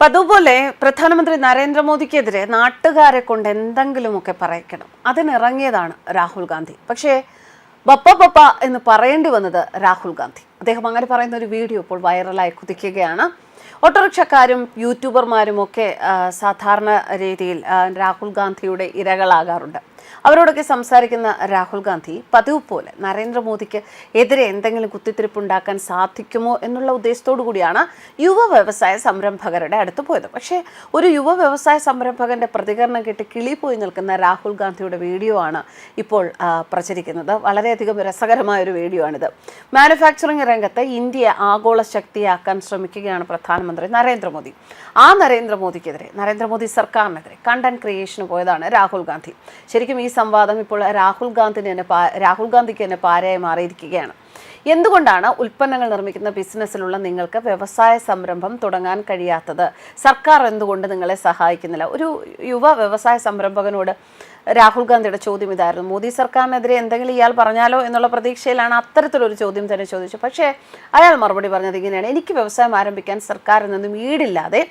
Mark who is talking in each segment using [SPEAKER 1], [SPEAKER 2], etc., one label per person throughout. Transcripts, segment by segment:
[SPEAKER 1] അതുപോലെ പ്രധാനമന്ത്രി നരേന്ദ്രമോദിക്കെതിരെ നാട്ടുകാരെ കൊണ്ട് എന്തെങ്കിലുമൊക്കെ പറയിക്കണം, അതിനിറങ്ങിയതാണ് രാഹുൽ ഗാന്ധി. പക്ഷേ ബപ്പ എന്ന് പറയേണ്ടി വന്നത് രാഹുൽ ഗാന്ധി. അദ്ദേഹം അങ്ങനെ പറയുന്ന ഒരു വീഡിയോ ഇപ്പോൾ വൈറലായി കുതിക്കുകയാണ്. ഓട്ടോറിക്ഷക്കാരും യൂട്യൂബർമാരും ഒക്കെ സാധാരണ രീതിയിൽ രാഹുൽ ഗാന്ധിയുടെ ഇരകളാകാറുണ്ട്. അവരോടൊക്കെ സംസാരിക്കുന്ന രാഹുൽ ഗാന്ധി പതിവ് പോലെ നരേന്ദ്രമോദിക്ക് എതിരെ എന്തെങ്കിലും കുത്തിത്തിരിപ്പുണ്ടാക്കാൻ സാധിക്കുമോ എന്നുള്ള ഉദ്ദേശത്തോടു കൂടിയാണ് യുവ വ്യവസായ സംരംഭകരുടെ അടുത്ത് പോയത്. പക്ഷേ ഒരു യുവ വ്യവസായ സംരംഭകന്റെ പ്രതികരണം കേട്ട് കിളി പോയി നിൽക്കുന്ന രാഹുൽ ഗാന്ധിയുടെ വീഡിയോ ആണ് ഇപ്പോൾ പ്രചരിക്കുന്നത്. വളരെയധികം രസകരമായ ഒരു വീഡിയോ ആണിത്. മാനുഫാക്ചറിംഗ് രംഗത്ത് ഇന്ത്യയെ ആഗോള ശക്തിയാക്കാൻ ശ്രമിക്കുകയാണ് പ്രധാനമന്ത്രി നരേന്ദ്രമോദി. ആ നരേന്ദ്രമോദി സർക്കാരിനെതിരെ കണ്ടന്റ് ക്രിയേഷന് പോയതാണ് രാഹുൽ ഗാന്ധി. ശരിക്കും ഈ സംവാദം ഇപ്പോൾ രാഹുൽ ഗാന്ധിക്ക് തന്നെ പാരയായി മാറിയിരിക്കുകയാണ്. എന്തുകൊണ്ടാണ് ഉൽപ്പന്നങ്ങൾ നിർമ്മിക്കുന്ന ബിസിനസ്സിലുള്ള നിങ്ങൾക്ക് വ്യവസായ സംരംഭം തുടങ്ങാൻ കഴിയാത്തത്? സർക്കാർ എന്തുകൊണ്ട് നിങ്ങളെ സഹായിക്കുന്നില്ല? ഒരു യുവ വ്യവസായ സംരംഭകനോട് രാഹുൽ ഗാന്ധിയുടെ ചോദ്യം ഇതായിരുന്നു. മോദി സർക്കാരിനെതിരെ എന്തെങ്കിലും ഇയാൾ പറഞ്ഞാലോ എന്നുള്ള പ്രതീക്ഷയിലാണ് അത്തരത്തിലൊരു ചോദ്യം തന്നെ ചോദിച്ചത്. പക്ഷേ അയാൾ മറുപടി പറഞ്ഞത് ഇങ്ങനെയാണ്: എനിക്ക് വ്യവസായം ആരംഭിക്കാൻ സർക്കാരിൽ നിന്നും ഈടില്ലാതെ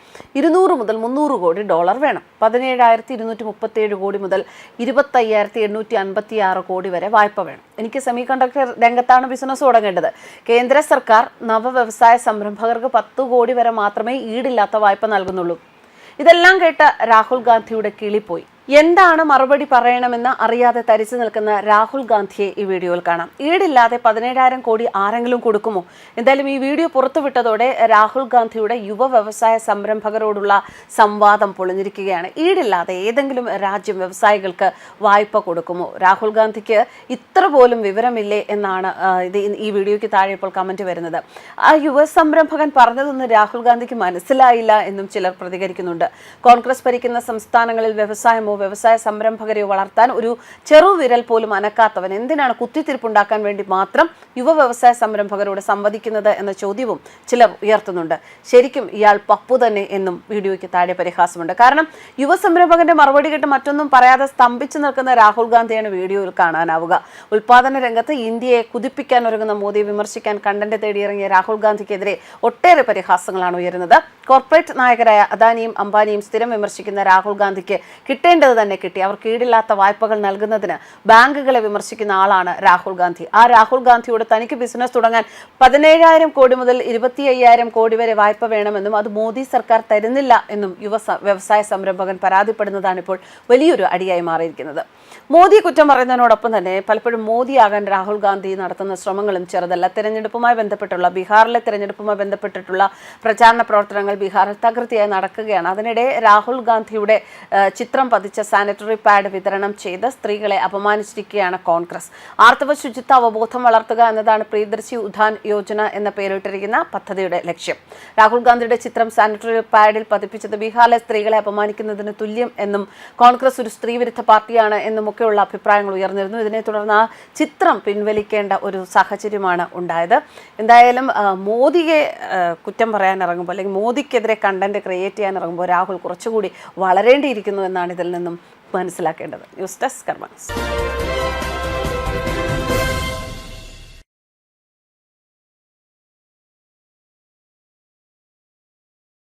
[SPEAKER 1] 200 മുതൽ 300 കോടി ഡോളർ വേണം. 17,237 കോടി മുതൽ 25,856 കോടി വരെ വായ്പ വേണം. എനിക്ക് സെമി കണ്ടക്ടർ രംഗത്താണ് ബിസിനസ് തുടങ്ങേണ്ടത്. കേന്ദ്ര സർക്കാർ നവവ്യവസായ സംരംഭകർക്ക് 10 കോടി വരെ മാത്രമേ ഈടില്ലാത്ത വായ്പ നൽകുന്നുള്ളൂ. ഇതെല്ലാം കേട്ട രാഹുൽ ഗാന്ധിയുടെ കിളിപ്പോയി. എന്താണ് മറുപടി പറയണമെന്ന് അറിയാതെ തരിച്ചു നിൽക്കുന്ന രാഹുൽ ഗാന്ധിയെ ഈ വീഡിയോയിൽ കാണാം. ഈടില്ലാതെ 17,000 കോടി ആരെങ്കിലും കൊടുക്കുമോ? എന്തായാലും ഈ വീഡിയോ പുറത്തുവിട്ടതോടെ രാഹുൽ ഗാന്ധിയുടെ യുവ വ്യവസായ സംരംഭകരോടുള്ള സംവാദം പൊളിഞ്ഞിരിക്കുകയാണ്. ഈടില്ലാതെ ഏതെങ്കിലും രാജ്യം വ്യവസായികൾക്ക് വായ്പ കൊടുക്കുമോ? രാഹുൽ ഗാന്ധിക്ക് ഇത്ര പോലും വിവരമില്ലേ എന്നാണ് ഈ വീഡിയോയ്ക്ക് താഴെ ഇപ്പോൾ കമന്റ് വരുന്നത്. ആ യുവ സംരംഭകൻ പറഞ്ഞതൊന്നും രാഹുൽ ഗാന്ധിക്ക് മനസ്സിലായില്ല എന്നും ചിലർ പ്രതികരിക്കുന്നുണ്ട്. കോൺഗ്രസ് ഭരിക്കുന്ന സംസ്ഥാനങ്ങളിൽ വ്യവസായ സംരംഭകരെ വളർത്താൻ ഒരു ചെറുവിരൽ പോലും അനക്കാത്തവൻ എന്തിനാണ് കുത്തിത്തിരിപ്പുണ്ടാക്കാൻ വേണ്ടി മാത്രം യുവ വ്യവസായ സംരംഭകരോട് സംവദിക്കുന്നത് എന്ന ചോദ്യവും ചിലർ ഉയർത്തുന്നുണ്ട്. ശരിക്കും ഇയാൾ പപ്പു തന്നെ എന്നും വീഡിയോയ്ക്ക് താഴെ പരിഹാസമുണ്ട്. കാരണം യുവ സംരംഭകന്റെ മറുപടി കേട്ട് മറ്റൊന്നും പറയാതെ സ്തംഭിച്ചു നിൽക്കുന്ന രാഹുൽ ഗാന്ധിയാണ് വീഡിയോയിൽ കാണാനാവുക. ഉൽപാദന രംഗത്ത് ഇന്ത്യയെ കുതിപ്പിക്കാൻ ഒരുങ്ങുന്ന മോദിയെ വിമർശിക്കാൻ കണ്ടന്റ് തേടിയിറങ്ങിയ രാഹുൽ ഗാന്ധിക്കെതിരെ ഒട്ടേറെ പരിഹാസങ്ങളാണ് ഉയരുന്നത്. കോർപ്പറേറ്റ് നായകരായ അദാനിയും അംബാനിയും സ്ഥിരം വിമർശിക്കുന്ന രാഹുൽ ഗാന്ധിക്ക് കിട്ടേണ്ടത് തന്നെ കിട്ടി. അവർ കീഴില്ലാത്ത വായ്പകൾ നൽകുന്നതിന് ബാങ്കുകളെ വിമർശിക്കുന്ന ആളാണ് രാഹുൽ ഗാന്ധി. ആ രാഹുൽ ഗാന്ധിയോട് തനിക്ക് ബിസിനസ് തുടങ്ങാൻ 17,000 കോടി മുതൽ 25,000 കോടി വരെ വായ്പ വേണമെന്നും അത് മോദി സർക്കാർ തരുന്നില്ല എന്നും വ്യവസായ സംരംഭകൻ പരാതിപ്പെടുന്നതാണ് ഇപ്പോൾ വലിയൊരു അടിയായി മാറിയിരിക്കുന്നത്. മോദിയെ കുറ്റം പറയുന്നതിനോടൊപ്പം തന്നെ പലപ്പോഴും മോദിയാകാൻ രാഹുൽ ഗാന്ധി നടത്തുന്ന ശ്രമങ്ങളും ചെറുതല്ല. ബീഹാറിലെ തെരഞ്ഞെടുപ്പുമായി ബന്ധപ്പെട്ടിട്ടുള്ള പ്രചാരണ പ്രവർത്തനങ്ങൾ ബീഹാറിൽ തകൃതിയായി നടക്കുകയാണ്. അതിനിടെ രാഹുൽ ഗാന്ധിയുടെ ചിത്രം പതിച്ച സാനിറ്ററി പാഡ് വിതരണം ചെയ്ത് സ്ത്രീകളെ അപമാനിച്ചിരിക്കുകയാണ് കോൺഗ്രസ്. ആർത്തവ ശുചിത്വ അവബോധം വളർത്തുക എന്നതാണ് പ്രിയദർശി ഉദ്ധാൻ യോജന എന്ന പേരിട്ടിരിക്കുന്ന പദ്ധതിയുടെ ലക്ഷ്യം. രാഹുൽ ഗാന്ധിയുടെ ചിത്രം സാനിറ്ററി പാഡിൽ പതിപ്പിച്ചത് ബീഹാറിലെ സ്ത്രീകളെ അപമാനിക്കുന്നതിന് തുല്യം എന്നും കോൺഗ്രസ് ഒരു സ്ത്രീവിരുദ്ധ പാർട്ടിയാണ് എന്നുമൊക്കെയുള്ള അഭിപ്രായങ്ങൾ ഉയർന്നിരുന്നു. ഇതിനെ തുടർന്ന് ആ ചിത്രം പിൻവലിക്കേണ്ട ഒരു സാഹചര്യമാണ് ഉണ്ടായത്. എന്തായാലും മോദിയെ കുറ്റം പറയാൻ ഇറങ്ങുമ്പോൾ അല്ലെങ്കിൽ മോദിക്കെതിരെ കണ്ടന്റ് ക്രിയേറ്റ് ചെയ്യാൻ ഇറങ്ങുമ്പോൾ രാഹുൽ കുറച്ചുകൂടി വളരേണ്ടിയിരിക്കുന്നു എന്നാണ് ഇതിൽ നിന്നും മനസ്സിലാക്കേണ്ടത്. ന്യൂസ് ഡെസ്ക് കർമ്മ.